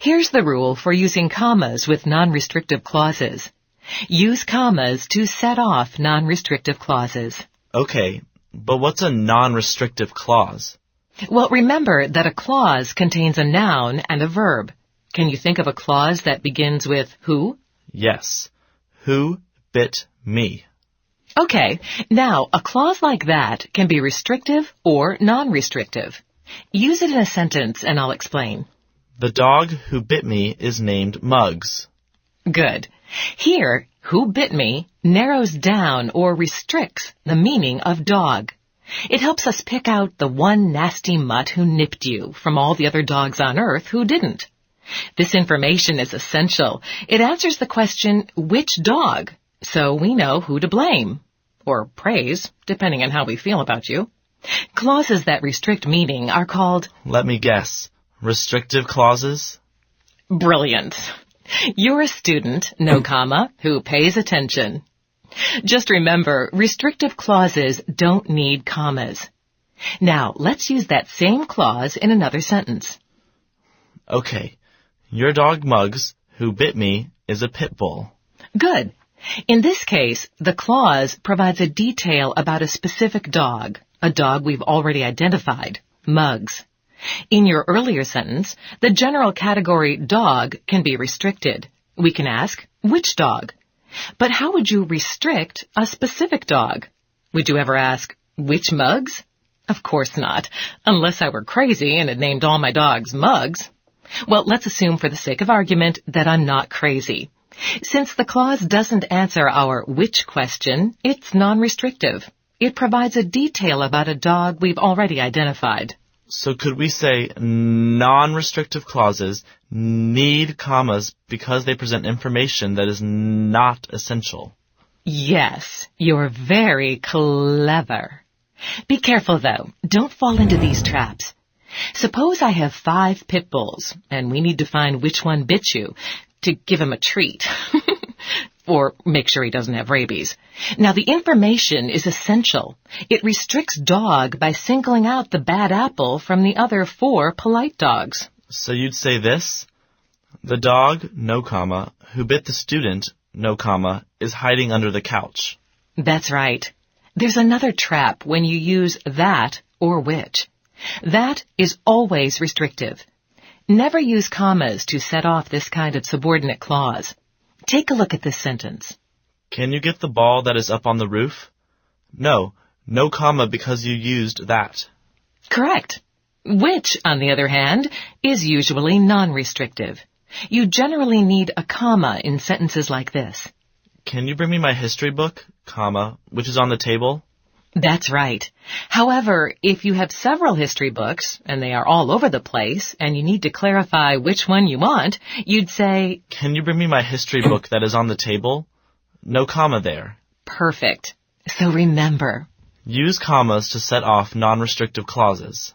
Here's the rule for using commas with non-restrictive clauses. Use commas to set off non-restrictive clauses. Okay, but what's a non-restrictive clause? Well, remember that a clause contains a noun and a verb. Can you think of a clause that begins with who? Yes. Who bit me? Okay, now a clause like that can be restrictive or non-restrictive. Use it in a sentence and I'll explain. The dog who bit me is named Muggs. Good. Here, who bit me narrows down or restricts the meaning of dog. It helps us pick out the one nasty mutt who nipped you from all the other dogs on earth who didn't. This information is essential. It answers the question, which dog? So we know who to blame. Or praise, depending on how we feel about you. Clauses that restrict meaning are called... Let me guess. Restrictive clauses? Brilliant. You're a student, no comma, who pays attention. Just remember, restrictive clauses don't need commas. Now, let's use that same clause in another sentence. Okay. Your dog Muggs, who bit me, is a pit bull. Good. In this case, the clause provides a detail about a specific dog, a dog we've already identified, Muggs. In your earlier sentence, the general category dog can be restricted. We can ask, which dog? But how would you restrict a specific dog? Would you ever ask, which Muggs? Of course not, unless I were crazy and had named all my dogs Muggs. Well, let's assume for the sake of argument that I'm not crazy. Since the clause doesn't answer our which question, it's non-restrictive. It provides a detail about a dog we've already identified. So could we say non-restrictive clauses need commas because they present information that is not essential? Yes, you're very clever. Be careful, though. Don't fall into these traps. Suppose I have 5 pit bulls, and we need to find which one bit you to give him a treat. Or make sure he doesn't have rabies. Now, the information is essential. It restricts dog by singling out the bad apple from the other 4 polite dogs. So you'd say this? The dog, no comma, who bit the student, no comma, is hiding under the couch. That's right. There's another trap when you use that or which. That is always restrictive. Never use commas to set off this kind of subordinate clause. Take a look at this sentence. Can you get the ball that is up on the roof? No comma because you used that. Correct. Which, on the other hand, is usually non-restrictive. You generally need a comma in sentences like this. Can you bring me my history book, comma, which is on the table? That's right. However, if you have several history books, and they are all over the place, and you need to clarify which one you want, you'd say, Can you bring me my history book that is on the table? No comma there. Perfect. So remember, use commas to set off non-restrictive clauses.